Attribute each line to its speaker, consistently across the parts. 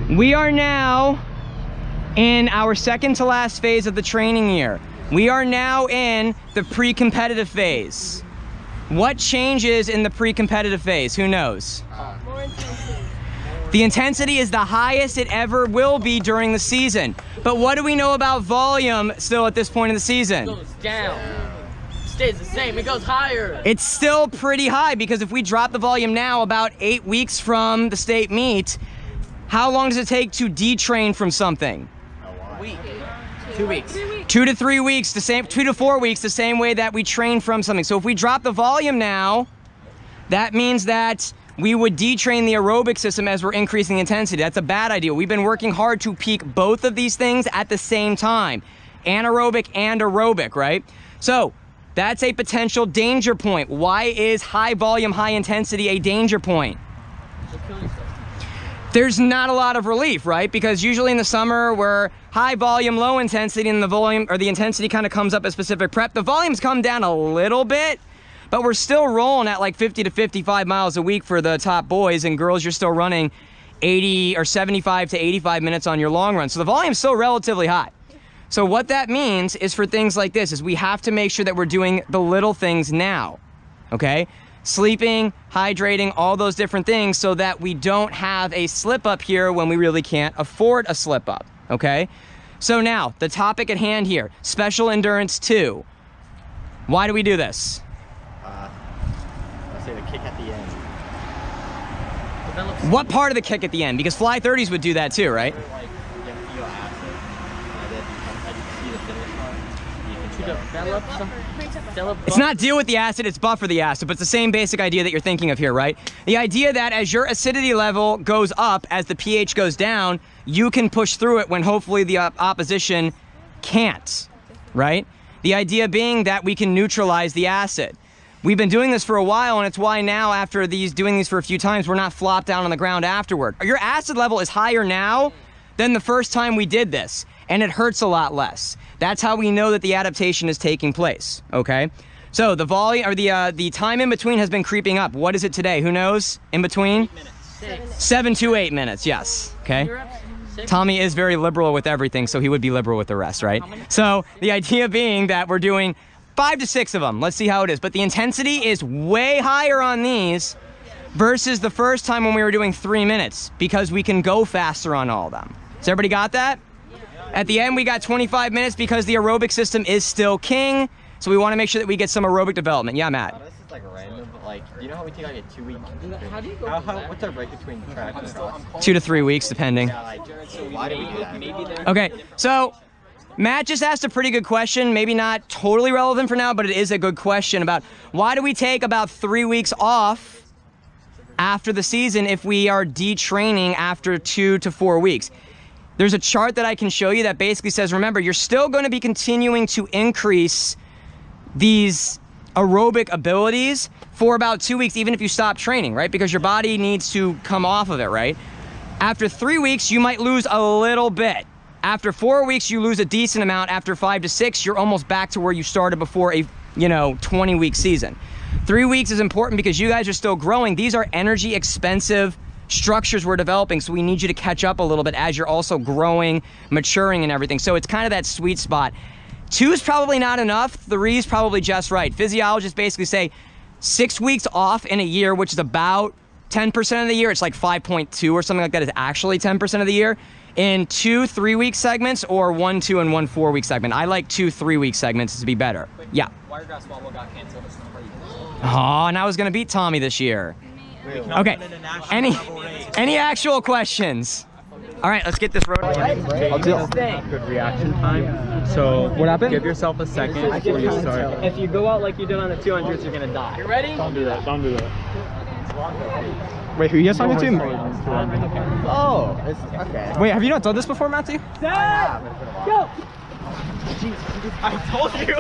Speaker 1: We are now in our second to last phase of the training year. We are now in the pre-competitive phase. What changes in the pre-competitive phase? Who knows?
Speaker 2: More intensity.
Speaker 1: The intensity is the highest it ever will be during the season. But what do we know about volume still at this point in the season?
Speaker 3: It goes down. Stays the same. It goes higher.
Speaker 1: It's still pretty high because if we drop the volume now about 8 weeks from the state meet, how long does it take to detrain from something?
Speaker 3: A week. 2 weeks.
Speaker 1: 2 to 3 weeks, 2 to 4 weeks, the same way that we train from something. So if we drop the volume now, that means that we would detrain the aerobic system as we're increasing the intensity. That's a bad idea. We've been working hard to peak both of these things at the same time, anaerobic and aerobic, right? So that's a potential danger point. Why is high volume, high intensity a danger point? There's not a lot of relief, right? Because usually in the summer we're high volume, low intensity, and the volume or the intensity kind of comes up at specific prep. The volumes come down a little bit, but we're still rolling at like 50 to 55 miles a week for the top boys, and girls, you're still running 80 or 75 to 85 minutes on your long run. So the volume's still relatively high. So what that means is for things like this is we have to make sure that we're doing the little things now, okay? Sleeping, hydrating, all those different things so that we don't have a slip up here when we really can't afford a slip up, okay? So now, the topic at hand here, Special Endurance 2. Why do we do this?
Speaker 4: Let's say the kick at the end.
Speaker 1: What part of the kick at the end? Because Fly 30s would do that too, right?
Speaker 4: Like, you feel acid, and then you see the finish line. You can
Speaker 3: Develop
Speaker 1: It's not deal with the acid, it's buffer the acid, but it's the same basic idea that you're thinking of here, right? The idea that as your acidity level goes up, as the pH goes down, you can push through it when hopefully the opposition can't, right? The idea being that we can neutralize the acid. We've been doing this for a while, and it's why now, after doing these for a few times, we're not flopped down on the ground afterward. Your acid level is higher now than the first time we did this, and it hurts a lot less. That's how we know that the adaptation is taking place, okay? So the volume, or the time in between has been creeping up. What is it today? Who knows? In between? 7 to 8 minutes, yes, okay? Tommy is very liberal with everything, so he would be liberal with the rest, right? So the idea being that we're doing 5 to 6 of them. Let's see how it is. But the intensity is way higher on these versus the first time when we were doing 3 minutes because we can go faster on all of them. Has everybody got that? At the end, we got 25 minutes because the aerobic system is still king. So we want to make sure that we get some aerobic development. Yeah, Matt.
Speaker 4: This is like random, but like, you know how we take like a 2 week? What's our break between track and cross?
Speaker 1: 2 to 3 weeks, depending.
Speaker 4: Yeah, like, why do we do that?
Speaker 1: Okay, so Matt just asked a pretty good question, maybe not totally relevant for now, but it is a good question about why do we take about 3 weeks off after the season if we are detraining after 2 to 4 weeks? There's a chart that I can show you that basically says, remember, you're still going to be continuing to increase these aerobic abilities for about 2 weeks, even if you stop training, right? Because your body needs to come off of it, right? After 3 weeks, you might lose a little bit. After 4 weeks, you lose a decent amount. After 5 to 6, you're almost back to where you started before a, 20-week season. 3 weeks is important because you guys are still growing. These are energy expensive structures we're developing, so we need you to catch up a little bit as you're also growing, maturing, and everything. So it's kind of that sweet spot. 2 is probably not enough. 3 is probably just right. Physiologists basically say 6 weeks off in a year, which is about 10% of the year. It's like 5.2 or something like that is actually 10% of the year. In 2 3-week segments or 1 2 and 1 4-week segment. I like 2 3-week segments to be better. Yeah.
Speaker 3: Wiregrass Wobble got canceled. It's not ready.
Speaker 1: Oh, and I was gonna beat Tommy this year. Okay. Any actual questions? All right, let's get this road.
Speaker 4: I'll do good reaction time. So
Speaker 1: What happened?
Speaker 4: give yourself a second before you start.
Speaker 3: If you go out like you did on the 200s, you're gonna die. You ready?
Speaker 4: Don't do that. Don't do that.
Speaker 1: Wait, who you guys talking to?
Speaker 4: Oh, it's okay.
Speaker 1: Wait, have you not done this before, Matthew?
Speaker 3: Set! Go!
Speaker 4: I told you.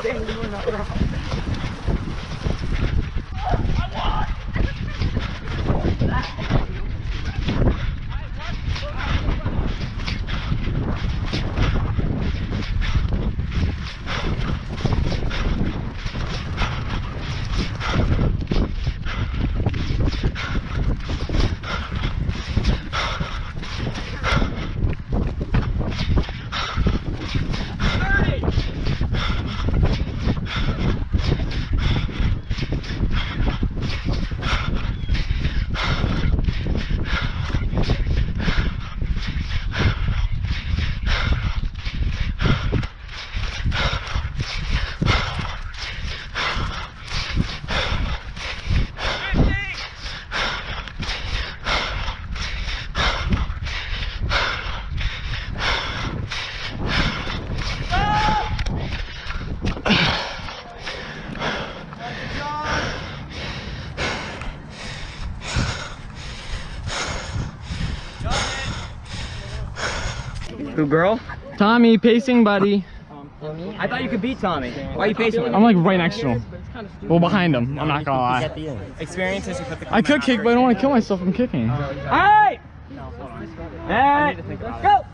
Speaker 1: Who, girl?
Speaker 2: Tommy, pacing buddy.
Speaker 1: I thought you could beat Tommy. Why are you pacing with him?
Speaker 2: I'm like right next to him. Well, behind him. I'm not gonna lie.
Speaker 1: Experiences and put the
Speaker 2: I could kick, but I don't want to kill myself from kicking.
Speaker 1: Alright! And go!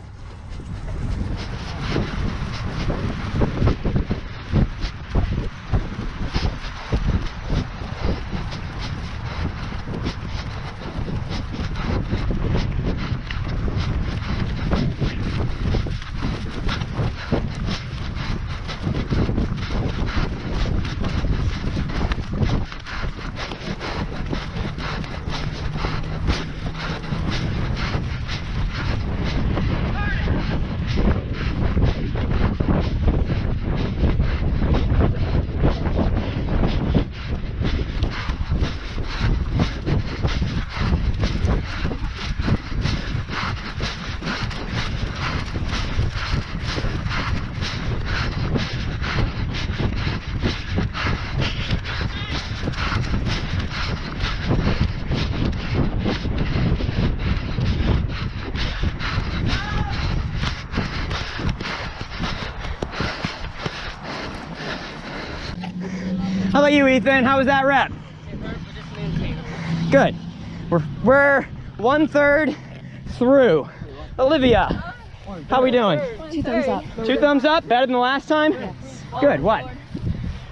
Speaker 1: How about you, Ethan? How was that rep? Good. We're 1/3 through. Olivia, how we doing?
Speaker 5: 2 thumbs up.
Speaker 1: 2 thumbs up? Better than the last time? Yes. Good. What?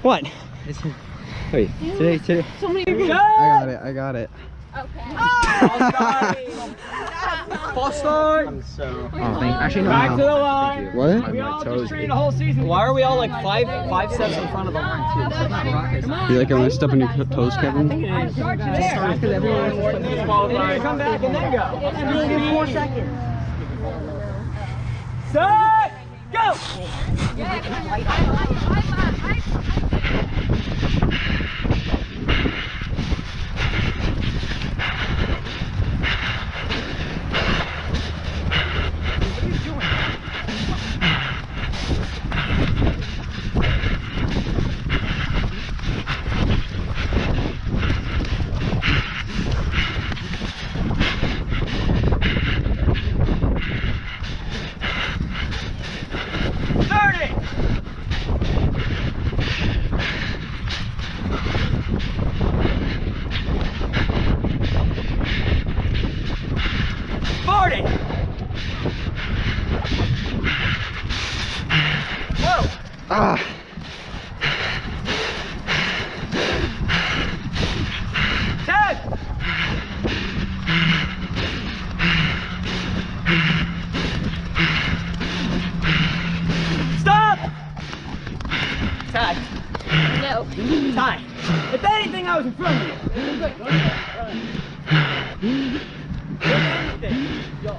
Speaker 1: What? Wait. Today.
Speaker 5: So many.
Speaker 2: I got it.
Speaker 5: Okay.
Speaker 1: False start.
Speaker 2: Oh, thank you. Actually, no.
Speaker 1: Back to the line.
Speaker 2: What?
Speaker 1: We all just trained a whole season. Why are we all like five steps in front of the line too?
Speaker 2: You like when I step on your toes, Kevin?
Speaker 1: Just start because everyone was disqualified. Come back and then go. Really good 4 seconds. Set, go! 30. 40. Whoa.
Speaker 2: Ah.
Speaker 1: 10. Stop. Tie.
Speaker 5: No.
Speaker 1: Tie. If anything, I was in front of you.
Speaker 5: No.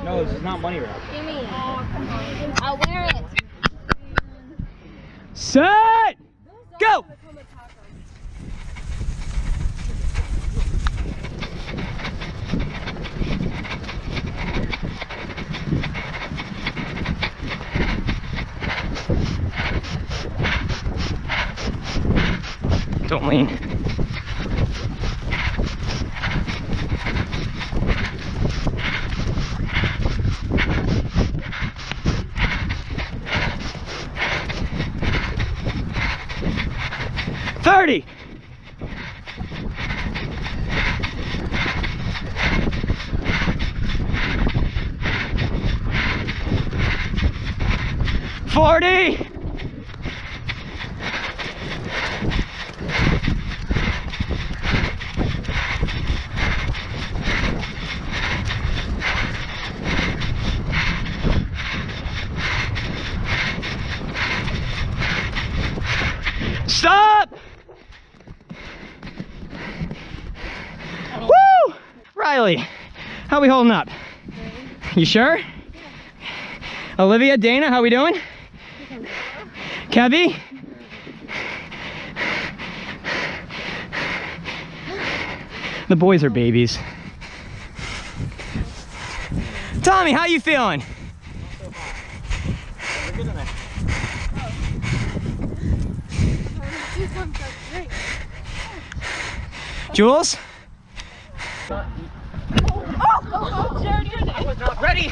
Speaker 1: No, this is not money round.
Speaker 5: Give me. I'll wear it.
Speaker 1: Set. Go. Don't lean. $30. 40. 'Stop! Woo! Riley, how we holding up? You sure? Olivia, Dana, how we doing? Kevy? The boys are babies. Tommy, how you feeling? Jules?
Speaker 5: Oh, Jared, you're there.
Speaker 1: Ready?